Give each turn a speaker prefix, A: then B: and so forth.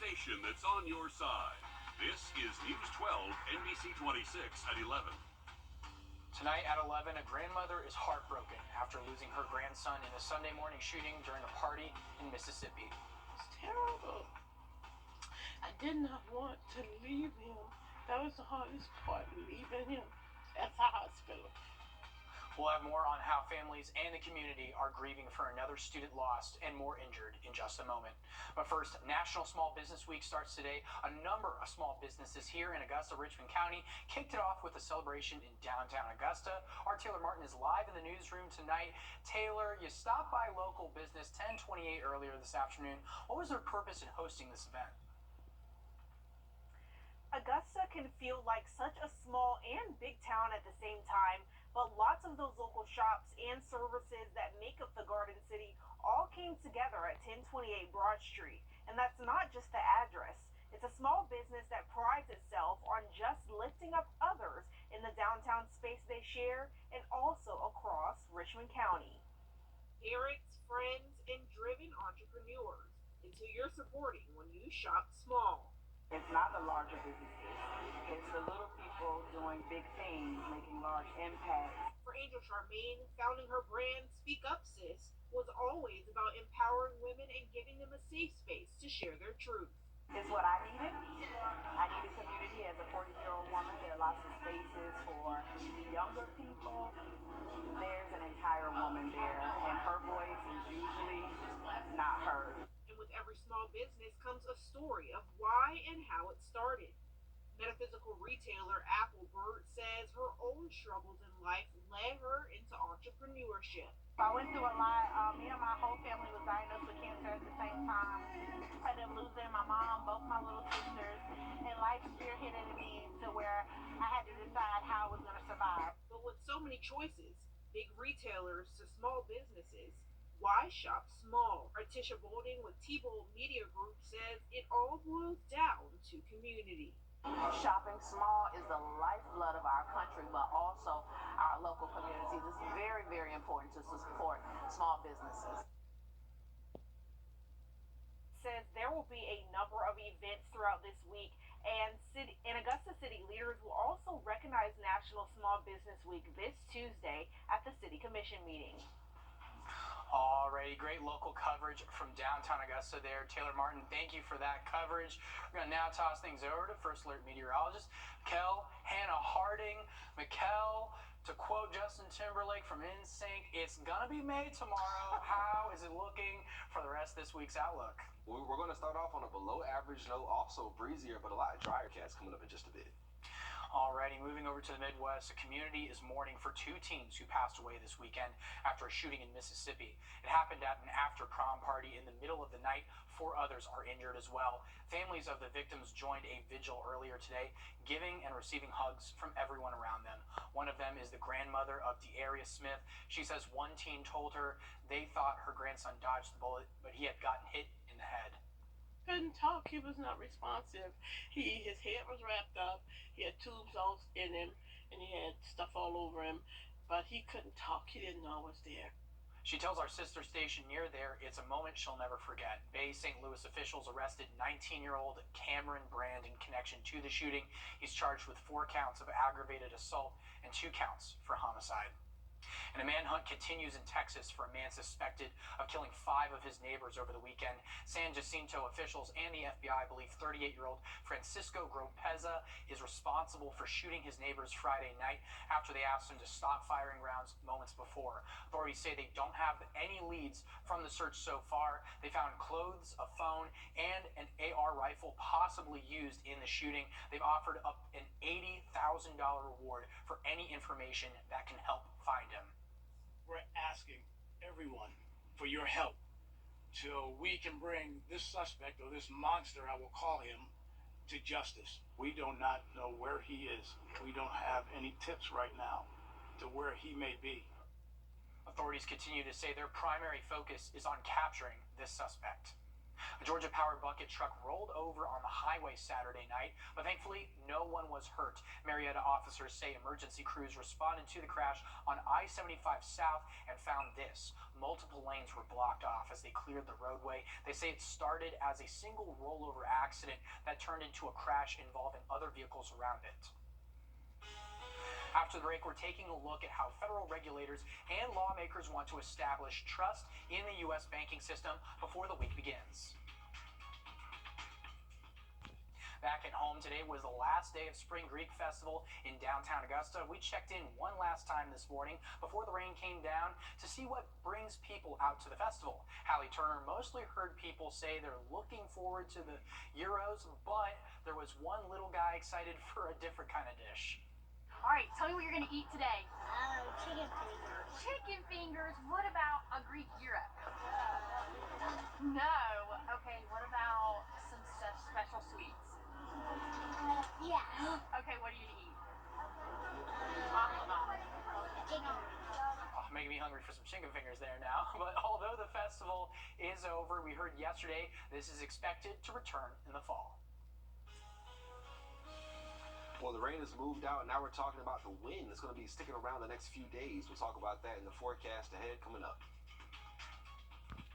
A: station that's on your side. This is News 12, NBC 26 at 11.
B: Tonight at 11, a grandmother is heartbroken after losing her grandson in a Sunday morning shooting during a party in Mississippi.
C: It's terrible. I did not want to leave him. That was the hardest part, leaving him at the hospital.
B: We'll have more on how families and the community are grieving for another student lost and more injured in just a moment. But first, National Small Business Week starts today. A number of small businesses here in Augusta, Richmond County kicked it off with a celebration in downtown Augusta. Our Taylor Martin is live in the newsroom tonight. Taylor, you stopped by local business 1028 earlier this afternoon. What was their purpose in hosting this event?
D: Augusta can feel like such a small and big town at the same time, but lots of those local shops and services that make up the Garden City all came together at 1028 Broad Street. And that's not just the address. It's a small business that prides itself on just lifting up others in the downtown space they share and also across Richmond County. Parents, friends, and driven entrepreneurs. It's who you're supporting when you shop small.
E: It's not the larger businesses. It's the little people doing big things, making large impacts.
D: For Angel Charmaine, founding her brand Speak Up Sis was always about empowering women and giving them a safe space to share their truth.
E: It's what I needed. I needed community as a 40-year-old woman. There are lots of spaces for younger people. There's an entire woman there, and her voice is usually not heard.
D: And with every small business comes a story of why and how it started. Metaphysical retailer Applebird says her own struggles in life led her into entrepreneurship.
E: I went through a lot. Me and my whole family was diagnosed with cancer at the same time. I ended up losing my mom, both my little sisters, and life spearheaded me to where I had to decide how I was going to survive.
D: But with so many choices, big retailers to small businesses, why shop small? Artisha Bolding with T-Bold Media Group says it all boils down to community.
E: Shopping small is the lifeblood of our country, but also our local communities. It's very, very important to support small businesses.
D: Says there will be a number of events throughout this week, and Augusta City leaders will also recognize National Small Business Week this Tuesday at the City Commission meeting.
B: Alrighty, great local coverage from downtown Augusta there. Taylor Martin, thank you for that coverage. We're going to now toss things over to First Alert meteorologist Mikkel Hannah Harding. Mikkel, to quote Justin Timberlake from NSYNC, it's going to be May tomorrow. How is it looking for the rest of this week's outlook?
F: We're going to start off on a below average note, also breezier, but a lot drier cats coming up in just a bit.
B: Alrighty, moving over to the Midwest, a community is mourning for two teens who passed away this weekend after a shooting in Mississippi. It happened at an after-prom party in the middle of the night. 4 others are injured as well. Families of the victims joined a vigil earlier today, giving and receiving hugs from everyone around them. One of them is the grandmother of De'Arius Smith. She says one teen told her they thought her grandson dodged the bullet, but he had gotten hit in the head.
C: Couldn't talk. He was not responsive. His head was wrapped up. He had tubes all in him, and he had stuff all over him. But he couldn't talk. He didn't know I was there.
B: She tells our sister station near there it's a moment she'll never forget. Bay St. Louis officials arrested 19-year-old Cameron Brand in connection to the shooting. He's charged with 4 counts of aggravated assault and 2 counts for homicide. And a manhunt continues in Texas for a man suspected of killing 5 of his neighbors over the weekend. San Jacinto officials and the FBI believe 38-year-old Francisco Gropeza is responsible for shooting his neighbors Friday night after they asked him to stop firing rounds moments before. Authorities say they don't have any leads from the search so far. They found clothes, a phone, and an AR rifle possibly used in the shooting. They've offered up an $80,000 reward for any information that can help find him.
G: We're asking everyone for your help so we can bring this suspect, or this monster, I will call him, to justice. We do not know where he is. We don't have any tips right now to where he may be.
B: Authorities continue to say their primary focus is on capturing this suspect. A Georgia Power bucket truck rolled over on the highway Saturday night, but thankfully no one was hurt. Marietta officers say emergency crews responded to the crash on I-75 South and found this. Multiple lanes were blocked off as they cleared the roadway. They say it started as a single rollover accident that turned into a crash involving other vehicles around it. After the break, we're taking a look at how federal regulators and lawmakers want to establish trust in the U.S. banking system before the week begins. Back at home today was the last day of Spring Greek Festival in downtown Augusta. We checked in one last time this morning before the rain came down to see what brings people out to the festival. Hallie Turner mostly heard people say they're looking forward to the Euros, but there was one little guy excited for a different kind of dish.
H: All right, tell me what you're going to eat today.
I: Chicken fingers.
H: Chicken fingers. What about a Greek gyro? No. Okay, what about some special sweets?
I: Yeah.
H: Okay, what are you going to eat?
I: Chicken.
B: Oh, making me hungry for some chicken fingers there now. But although the festival is over, we heard yesterday this is expected to return in the fall.
F: Well, the rain has moved out, and now we're talking about the wind that's going to be sticking around the next few days. We'll talk about that in the forecast ahead coming up.